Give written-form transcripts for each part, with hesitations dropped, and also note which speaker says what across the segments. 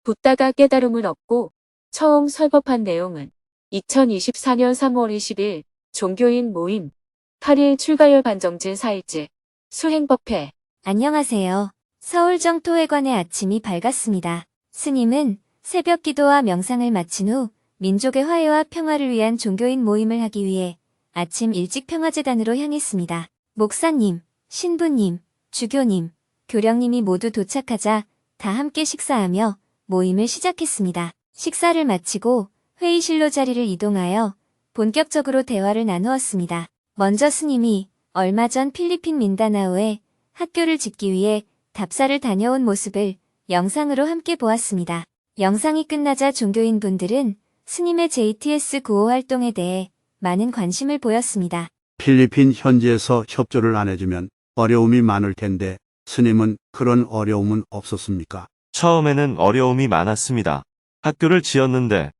Speaker 1: 붓다가 깨달음을 얻고 처음 설법한 내용은 2024년 3월 20일 종교인 모임 8일 출가열 반정진 4일째 수행법회.
Speaker 2: 안녕하세요. 서울정토회관의 아침이 밝았습니다. 스님은 새벽 기도와 명상을 마친 후 민족의 화해와 평화를 위한 종교인 모임을 하기 위해 아침 일찍 평화재단으로 향했습니다. 목사님, 신부님, 주교님, 교령님이 모두 도착하자 다 함께 식사하며 모임을 시작했습니다. 식사를 마치고 회의실로 자리를 이동하여 본격적으로 대화를 나누었습니다. 먼저 스님이 얼마 전 필리핀 민다나오에 학교를 짓기 위해 답사를 다녀온 모습을 영상으로 함께 보았습니다. 영상이 끝나자 종교인분들은 스님의 JTS 구호 활동에 대해 많은 관심을 보였습니다.
Speaker 3: 필리핀 현지에서 협조를 안 해주면 어려움이 많을 텐데 스님은 그런 어려움은 없었습니까?
Speaker 4: 처음에는 어려움이 많았습니다. 학교를 지었는데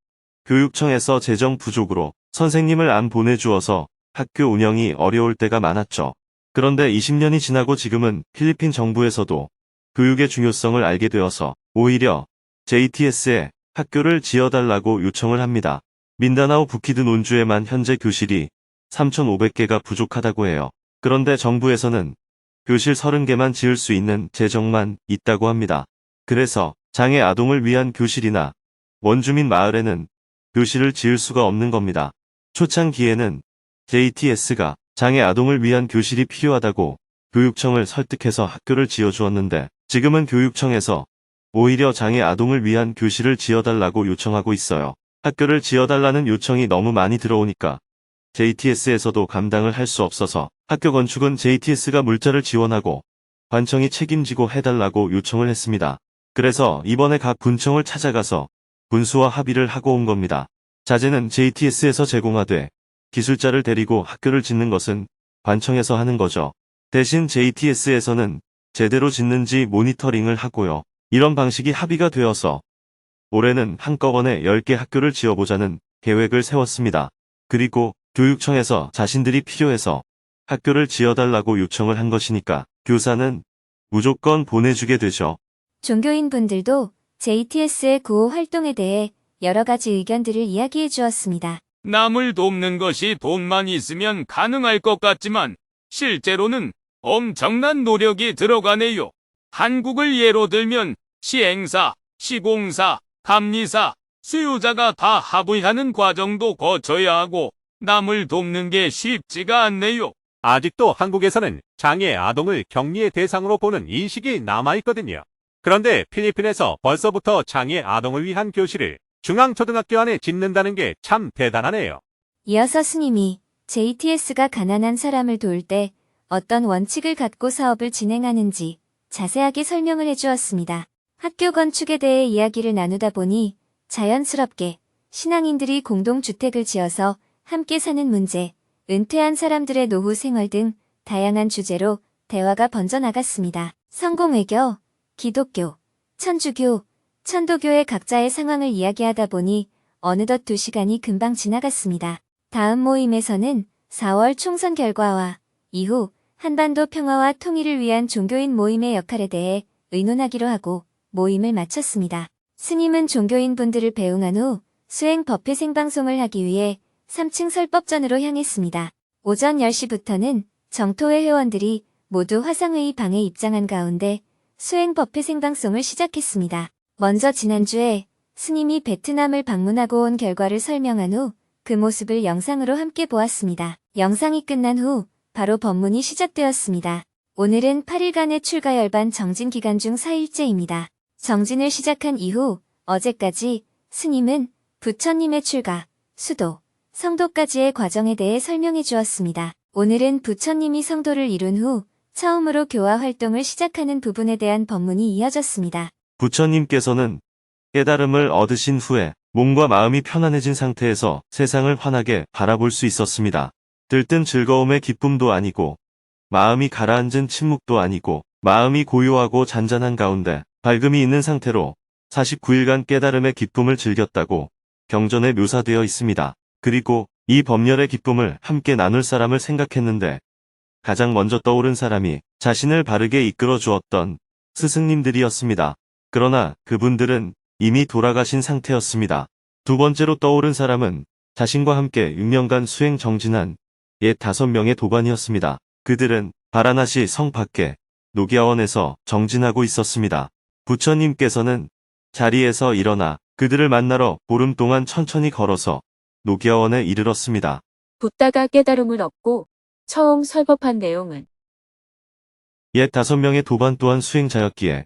Speaker 4: 교육청에서 재정 부족으로 선생님을 안 보내주어서 학교 운영이 어려울 때가 많았죠. 그런데 20년이 지나고 지금은 필리핀 정부에서도 교육의 중요성을 알게 되어서 오히려 JTS에 학교를 지어달라고 요청을 합니다. 민다나오 부키드 논주에만 현재 교실이 3,500개가 부족하다고 해요. 그런데 정부에서는 교실 30개만 지을 수 있는 재정만 있다고 합니다. 그래서 장애 아동을 위한 교실이나 원주민 마을에는 교실을 지을 수가 없는 겁니다. 초창기에는 JTS가 장애 아동을 위한 교실이 필요하다고 교육청을 설득해서 학교를 지어주었는데 지금은 교육청에서 오히려 장애 아동을 위한 교실을 지어달라고 요청하고 있어요. 학교를 지어달라는 요청이 너무 많이 들어오니까 JTS에서도 감당을 할 수 없어서 학교 건축은 JTS가 물자를 지원하고 관청이 책임지고 해달라고 요청을 했습니다. 그래서 이번에 각 군청을 찾아가서 군수와 합의를 하고 온 겁니다. 자재는 JTS에서 제공하되 기술자를 데리고 학교를 짓는 것은 관청에서 하는 거죠. 대신 JTS에서는 제대로 짓는지 모니터링을 하고요. 이런 방식이 합의가 되어서 올해는 한꺼번에 10개 학교를 지어보자는 계획을 세웠습니다. 그리고 교육청에서 자신들이 필요해서 학교를 지어달라고 요청을 한 것이니까 교사는 무조건 보내주게 되죠.
Speaker 2: 종교인분들도 JTS의 구호 활동에 대해 여러 가지 의견들을 이야기해 주었습니다.
Speaker 5: 남을 돕는 것이 돈만 있으면 가능할 것 같지만 실제로는 엄청난 노력이 들어가네요. 한국을 예로 들면 시행사, 시공사, 감리사, 수요자가 다 합의하는 과정도 거쳐야 하고 남을 돕는 게 쉽지가 않네요.
Speaker 6: 아직도 한국에서는 장애 아동을 격리의 대상으로 보는 인식이 남아있거든요. 그런데 필리핀에서 벌써부터 장애 아동을 위한 교실을 중앙초등학교 안에 짓는다는 게 참 대단하네요.
Speaker 2: 이어서 스님이 JTS가 가난한 사람을 도울 때 어떤 원칙을 갖고 사업을 진행하는지 자세하게 설명을 해주었습니다. 학교 건축에 대해 이야기를 나누다 보니 자연스럽게 신앙인들이 공동주택을 지어서 함께 사는 문제, 은퇴한 사람들의 노후 생활 등 다양한 주제로 대화가 번져나갔습니다. 성공회교, 기독교, 천주교, 천도교의 각자의 상황을 이야기하다 보니 어느덧 2시간이 금방 지나갔습니다. 다음 모임에서는 4월 총선 결과와 이후 한반도 평화와 통일을 위한 종교인 모임의 역할에 대해 의논하기로 하고 모임을 마쳤습니다. 스님은 종교인분들을 배웅한 후 수행 법회 생방송을 하기 위해 3층 설법전으로 향했습니다. 오전 10시부터는 정토회 회원들이 모두 화상회의 방에 입장한 가운데 수행 법회 생방송을 시작했습니다. 먼저 지난주에 스님이 베트남을 방문하고 온 결과를 설명한 후 그 모습을 영상으로 함께 보았습니다. 영상이 끝난 후 바로 법문이 시작되었습니다. 오늘은 8일간의 출가열반 정진 기간 중 4일째입니다. 정진을 시작한 이후 어제까지 스님은 부처님의 출가, 수도, 성도까지의 과정에 대해 설명해 주었습니다. 오늘은 부처님이 성도를 이룬 후 처음으로 교화 활동을 시작하는 부분에 대한 법문이 이어졌습니다.
Speaker 4: 부처님께서는 깨달음을 얻으신 후에 몸과 마음이 편안해진 상태에서 세상을 환하게 바라볼 수 있었습니다. 들뜬 즐거움의 기쁨도 아니고 마음이 가라앉은 침묵도 아니고 마음이 고요하고 잔잔한 가운데 밝음이 있는 상태로 49일간 깨달음의 기쁨을 즐겼다고 경전에 묘사되어 있습니다. 그리고 이 법렬의 기쁨을 함께 나눌 사람을 생각했는데 가장 먼저 떠오른 사람이 자신을 바르게 이끌어 주었던 스승님들이었습니다. 그러나 그분들은 이미 돌아가신 상태였습니다. 두 번째로 떠오른 사람은 자신과 함께 6년간 수행 정진한 옛 5명의 도반이었습니다. 그들은 바라나시 성 밖에 노기아원에서 정진하고 있었습니다. 부처님께서는 자리에서 일어나 그들을 만나러 보름 동안 천천히 걸어서 노기아원에 이르렀습니다.
Speaker 1: 붓다가 깨달음을 얻고 처음 설법한 내용은
Speaker 4: 옛 5명의 도반 또한 수행자였기에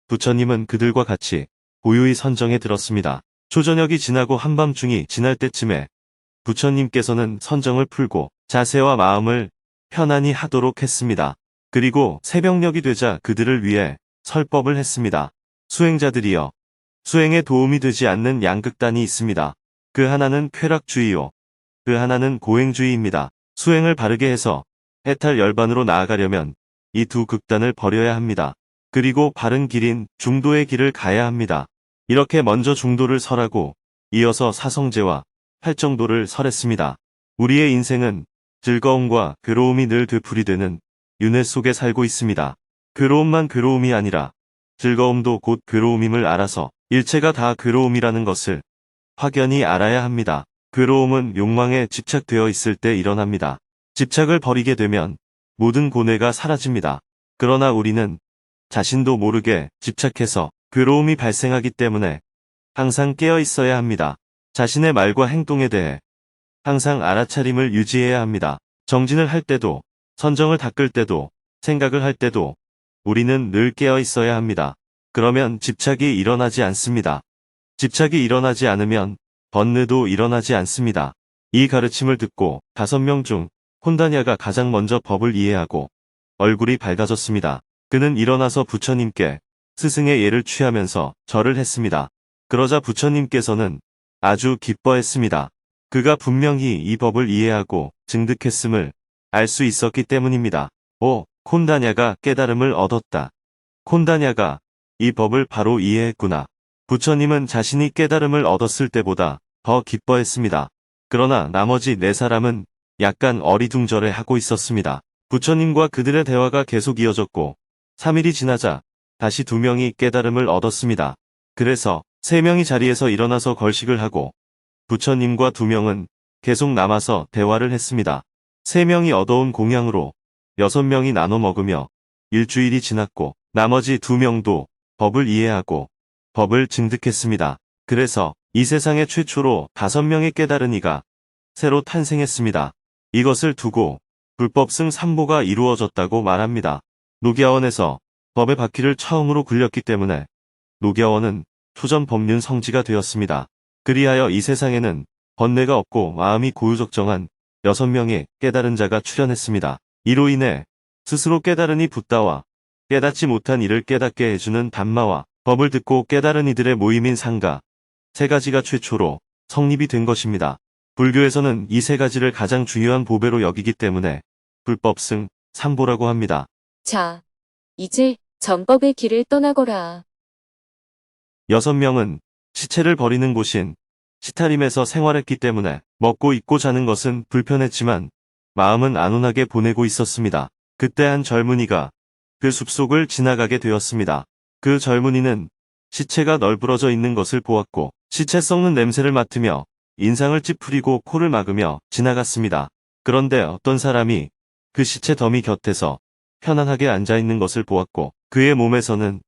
Speaker 4: 부처님은 그들과 같이 고요히 선정에 들었습니다. 초저녁이 지나고 한밤중이 지날 때쯤에 부처님께서는 선정을 풀고 자세와 마음을 편안히 하도록 했습니다. 그리고 새벽녘이 되자 그들을 위해 설법을 했습니다. 수행자들이여, 수행에 도움이 되지 않는 양극단이 있습니다. 그 하나는 쾌락주의요, 그 하나는 고행주의입니다. 수행을 바르게 해서 해탈 열반으로 나아가려면 이 두 극단을 버려야 합니다. 그리고 바른 길인 중도의 길을 가야 합니다. 이렇게 먼저 중도를 설하고 이어서 사성제와 팔정도를 설했습니다. 우리의 인생은 즐거움과 괴로움이 늘 되풀이되는 윤회 속에 살고 있습니다. 괴로움만 괴로움이 아니라 즐거움도 곧 괴로움임을 알아서 일체가 다 괴로움이라는 것을 확연히 알아야 합니다. 괴로움은 욕망에 집착되어 있을 때 일어납니다. 집착을 버리게 되면 모든 고뇌가 사라집니다. 그러나 우리는 자신도 모르게 집착해서 괴로움이 발생하기 때문에 항상 깨어 있어야 합니다. 자신의 말과 행동에 대해 항상 알아차림을 유지해야 합니다. 정진을 할 때도, 선정을 닦을 때도, 생각을 할 때도 우리는 늘 깨어 있어야 합니다. 그러면 집착이 일어나지 않습니다. 집착이 일어나지 않으면 번뇌도 일어나지 않습니다. 이 가르침을 듣고 5명 중 콘다냐가 가장 먼저 법을 이해하고 얼굴이 밝아졌습니다. 그는 일어나서 부처님께 스승의 예를 취하면서 절을 했습니다. 그러자 부처님께서는 아주 기뻐했습니다. 그가 분명히 이 법을 이해하고 증득했음을 알 수 있었기 때문입니다. 오, 콘다냐가 깨달음을 얻었다. 콘다냐가 이 법을 바로 이해했구나. 부처님은 자신이 깨달음을 얻었을 때보다 더 기뻐했습니다. 그러나 나머지 4사람은 약간 어리둥절해 하고 있었습니다. 부처님과 그들의 대화가 계속 이어졌고 3일이 지나자 다시 2명이 깨달음을 얻었습니다. 그래서 3명이 자리에서 일어나서 걸식을 하고 부처님과 2명은 계속 남아서 대화를 했습니다. 3명이 얻어온 공양으로 6명이 나눠 먹으며 일주일이 지났고 나머지 2명도 법을 이해하고 법을 증득했습니다. 그래서 이 세상에 최초로 5명의 깨달은 이가 새로 탄생했습니다. 이것을 두고 불법승 3보가 이루어졌다고 말합니다. 노기아원에서 법의 바퀴를 처음으로 굴렸기 때문에 노기아원은 초전 법륜 성지가 되었습니다. 그리하여 이 세상에는 번뇌가 없고 마음이 고유적정한 6명의 깨달은 자가 출현했습니다. 이로 인해 스스로 깨달으니 붓다와 깨닫지 못한 이를 깨닫게 해주는 담마와 법을 듣고 깨달은 이들의 모임인 상가 3가지가 최초로 성립이 된 것입니다. 불교에서는 이 3가지를 가장 중요한 보배로 여기기 때문에 불법승 3보라고 합니다.
Speaker 1: 자, 이제 전법의 길을 떠나거라.
Speaker 4: 6명은 시체를 버리는 곳인 시타림에서 생활했기 때문에 먹고 입고 자는 것은 불편했지만 마음은 안온하게 보내고 있었습니다. 그때 한 젊은이가 그 숲속을 지나가게 되었습니다. 그 젊은이는 시체가 널브러져 있는 것을 보았고 시체 썩는 냄새를 맡으며 인상을 찌푸리고 코를 막으며 지나갔습니다. 그런데 어떤 사람이 그 시체 더미 곁에서 편안하게 앉아있는 것을 보았고 그의 몸에서는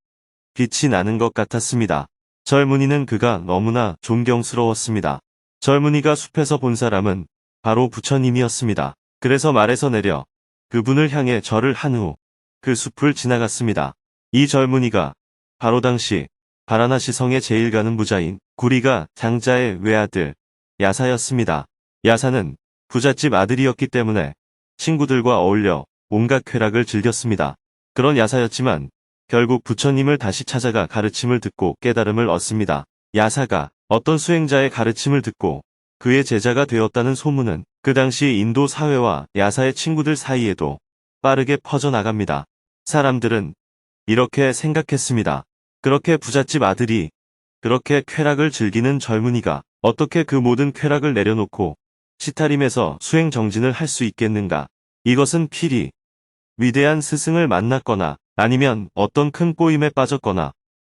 Speaker 4: 빛이 나는 것 같았습니다. 젊은이는 그가 너무나 존경스러웠습니다. 젊은이가 숲에서 본 사람은 바로 부처님이었습니다. 그래서 말에서 내려 그분을 향해 절을 한 후 그 숲을 지나갔습니다. 이 젊은이가 바로 당시 바라나시 성의 제일 가는 부자인 구리가 장자의 외아들 야사였습니다. 야사는 부잣집 아들이었기 때문에 친구들과 어울려 온갖 쾌락을 즐겼습니다. 그런 야사였지만 결국 부처님을 다시 찾아가 가르침을 듣고 깨달음을 얻습니다. 야사가 어떤 수행자의 가르침을 듣고 그의 제자가 되었다는 소문은 그 당시 인도 사회와 야사의 친구들 사이에도 빠르게 퍼져나갑니다. 사람들은 이렇게 생각했습니다. 그렇게 부잣집 아들이 그렇게 쾌락을 즐기는 젊은이가 어떻게 그 모든 쾌락을 내려놓고 시타림에서 수행 정진을 할 수 있겠는가? 이것은 필히 위대한 스승을 만났거나 아니면 어떤 큰 꼬임에 빠졌거나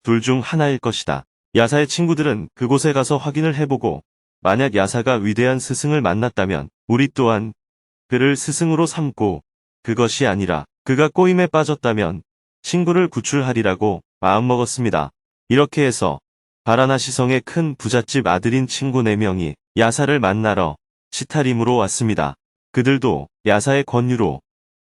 Speaker 4: 둘 중 하나일 것이다. 야사의 친구들은 그곳에 가서 확인을 해보고 만약 야사가 위대한 스승을 만났다면 우리 또한 그를 스승으로 삼고 그것이 아니라 그가 꼬임에 빠졌다면 친구를 구출하리라고 마음먹었습니다. 이렇게 해서 바라나시성의 큰 부잣집 아들인 친구 4명이 야사를 만나러 시타림으로 왔습니다. 그들도 야사의 권유로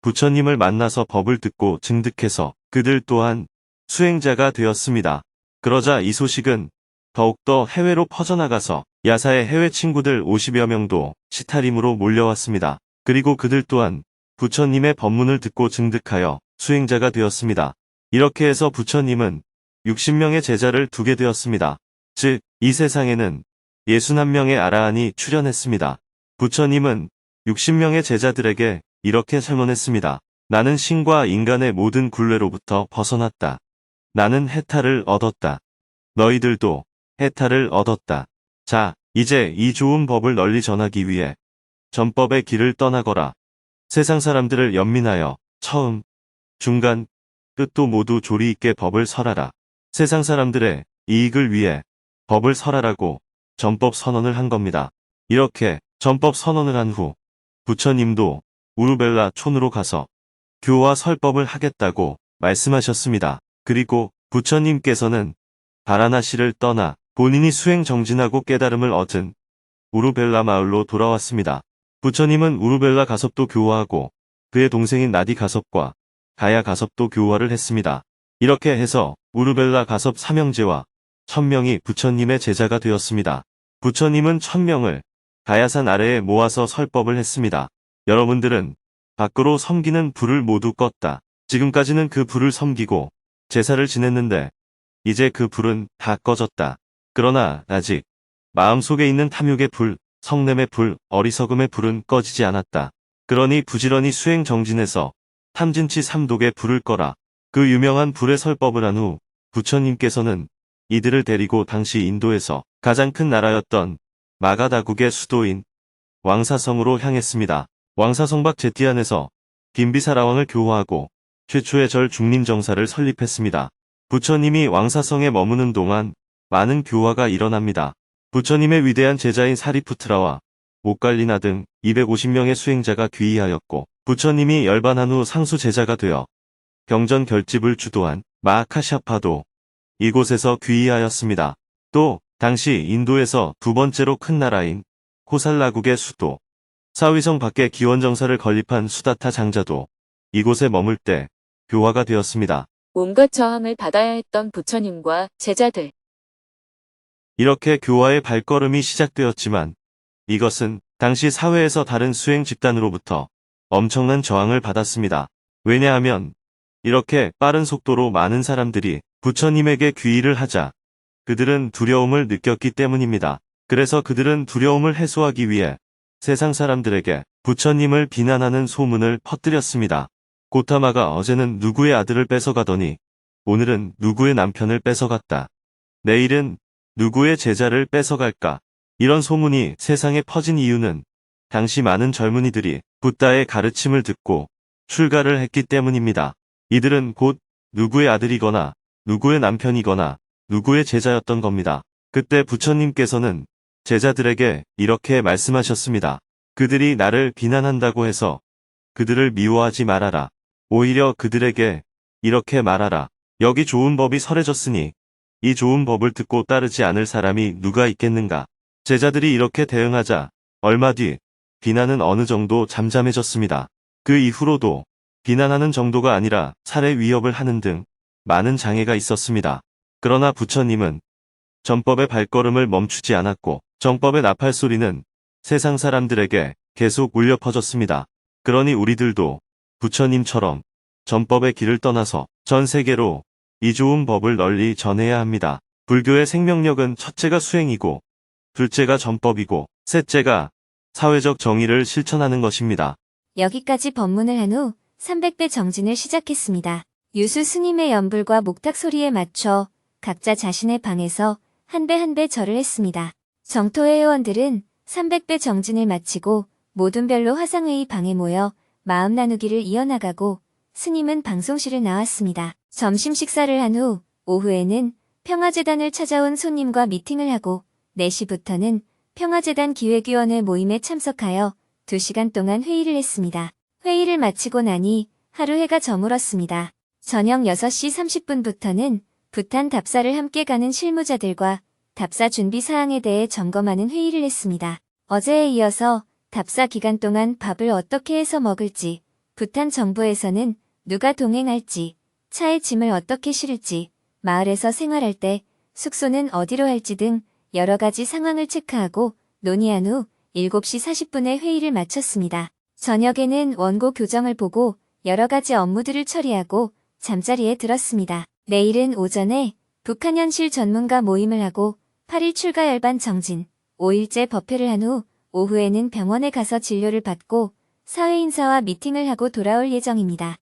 Speaker 4: 부처님을 만나서 법을 듣고 증득해서 그들 또한 수행자가 되었습니다. 그러자 이 소식은 더욱더 해외로 퍼져나가서 야사의 해외 친구들 50여 명도 시타림으로 몰려왔습니다. 그리고 그들 또한 부처님의 법문을 듣고 증득하여 수행자가 되었습니다. 이렇게 해서 부처님은 60명의 제자를 두게 되었습니다. 즉, 이 세상에는 61명의 아라한이 출현했습니다. 부처님은 60명의 제자들에게 이렇게 설문했습니다. 나는 신과 인간의 모든 굴레로부터 벗어났다. 나는 해탈을 얻었다. 너희들도 해탈을 얻었다. 자, 이제 이 좋은 법을 널리 전하기 위해 전법의 길을 떠나거라. 세상 사람들을 연민하여 처음, 중간, 끝도 모두 조리 있게 법을 설하라. 세상 사람들의 이익을 위해 법을 설하라고 전법 선언을 한 겁니다. 이렇게 전법 선언을 한 후 부처님도 우르벨라 촌으로 가서 교화 설법을 하겠다고 말씀하셨습니다. 그리고 부처님께서는 바라나시를 떠나 본인이 수행 정진하고 깨달음을 얻은 우르벨라 마을로 돌아왔습니다. 부처님은 우르벨라 가섭도 교화하고 그의 동생인 나디 가섭과 가야 가섭도 교화를 했습니다. 이렇게 해서 우르벨라 가섭 삼형제와 1000명이 부처님의 제자가 되었습니다. 부처님은 1000명을 가야산 아래에 모아서 설법을 했습니다. 여러분들은 밖으로 섬기는 불을 모두 껐다. 지금까지는 그 불을 섬기고 제사를 지냈는데 이제 그 불은 다 꺼졌다. 그러나 아직 마음속에 있는 탐욕의 불, 성냄의 불, 어리석음의 불은 꺼지지 않았다. 그러니 부지런히 수행 정진해서 탐진치 삼독의 불을 꺼라. 그 유명한 불의 설법을 한 후 부처님께서는 이들을 데리고 당시 인도에서 가장 큰 나라였던 마가다국의 수도인 왕사성으로 향했습니다. 왕사성 밖 제티안에서 빈비사라왕을 교화하고 최초의 절 중림정사를 설립했습니다. 부처님이 왕사성에 머무는 동안 많은 교화가 일어납니다. 부처님의 위대한 제자인 사리푸트라와 목갈리나 등 250명의 수행자가 귀의하였고 부처님이 열반한 후 상수 제자가 되어 경전 결집을 주도한 마하카샤파도 이곳에서 귀의하였습니다. 또 당시 인도에서 두 번째로 큰 나라인 코살라국의 수도 사위성 밖에 기원정사를 건립한 수다타 장자도 이곳에 머물 때 교화가 되었습니다.
Speaker 1: 온갖 저항을 받아야 했던 부처님과 제자들.
Speaker 4: 이렇게 교화의 발걸음이 시작되었지만 이것은 당시 사회에서 다른 수행 집단으로부터 엄청난 저항을 받았습니다. 왜냐하면 이렇게 빠른 속도로 많은 사람들이 부처님에게 귀의를 하자 그들은 두려움을 느꼈기 때문입니다. 그래서 그들은 두려움을 해소하기 위해 세상 사람들에게 부처님을 비난하는 소문을 퍼뜨렸습니다. 고타마가 어제는 누구의 아들을 뺏어가더니 오늘은 누구의 남편을 뺏어갔다. 내일은 누구의 제자를 뺏어갈까? 이런 소문이 세상에 퍼진 이유는 당시 많은 젊은이들이 붓다의 가르침을 듣고 출가를 했기 때문입니다. 이들은 곧 누구의 아들이거나 누구의 남편이거나 누구의 제자였던 겁니다. 그때 부처님께서는 제자들에게 이렇게 말씀하셨습니다. 그들이 나를 비난한다고 해서 그들을 미워하지 말아라. 오히려 그들에게 이렇게 말하라. 여기 좋은 법이 설해졌으니 이 좋은 법을 듣고 따르지 않을 사람이 누가 있겠는가. 제자들이 이렇게 대응하자 얼마 뒤 비난은 어느 정도 잠잠해졌습니다. 그 이후로도 비난하는 정도가 아니라 살해 위협을 하는 등 많은 장애가 있었습니다. 그러나 부처님은 전법의 발걸음을 멈추지 않았고 정법의 나팔 소리는 세상 사람들에게 계속 울려 퍼졌습니다. 그러니 우리들도 부처님처럼 전법의 길을 떠나서 전 세계로 이 좋은 법을 널리 전해야 합니다. 불교의 생명력은 첫째가 수행이고 둘째가 전법이고 셋째가 사회적 정의를 실천하는 것입니다.
Speaker 2: 여기까지 법문을 한 후 300배 정진을 시작했습니다. 유수 스님의 연불과 목탁 소리에 맞춰 각자 자신의 방에서 한 배 한 배 절을 했습니다. 정토회 회원들은 300배 정진을 마치고 모든 별로 화상회의 방에 모여 마음 나누기를 이어나가고 스님은 방송실을 나왔습니다. 점심 식사를 한 후 오후에는 평화재단을 찾아온 손님과 미팅을 하고 4시부터는 평화재단 기획위원회 모임에 참석하여 2시간 동안 회의를 했습니다. 회의를 마치고 나니 하루 해가 저물었습니다. 저녁 6시 30분부터는 부탄 답사를 함께 가는 실무자들과 답사 준비 사항에 대해 점검하는 회의를 했습니다. 어제에 이어서 답사 기간 동안 밥을 어떻게 해서 먹을지, 부탄 정부에서는 누가 동행할지, 차에 짐을 어떻게 실을지, 마을에서 생활할 때 숙소는 어디로 할지 등 여러 가지 상황을 체크하고 논의한 후 7시 40분에 회의를 마쳤습니다. 저녁에는 원고 교정을 보고 여러 가지 업무들을 처리하고 잠자리에 들었습니다. 내일은 오전에 북한 현실 전문가 모임을 하고 8일 출가 열반 정진, 5일째 법회를 한 후 오후에는 병원에 가서 진료를 받고 사회인사와 미팅을 하고 돌아올 예정입니다.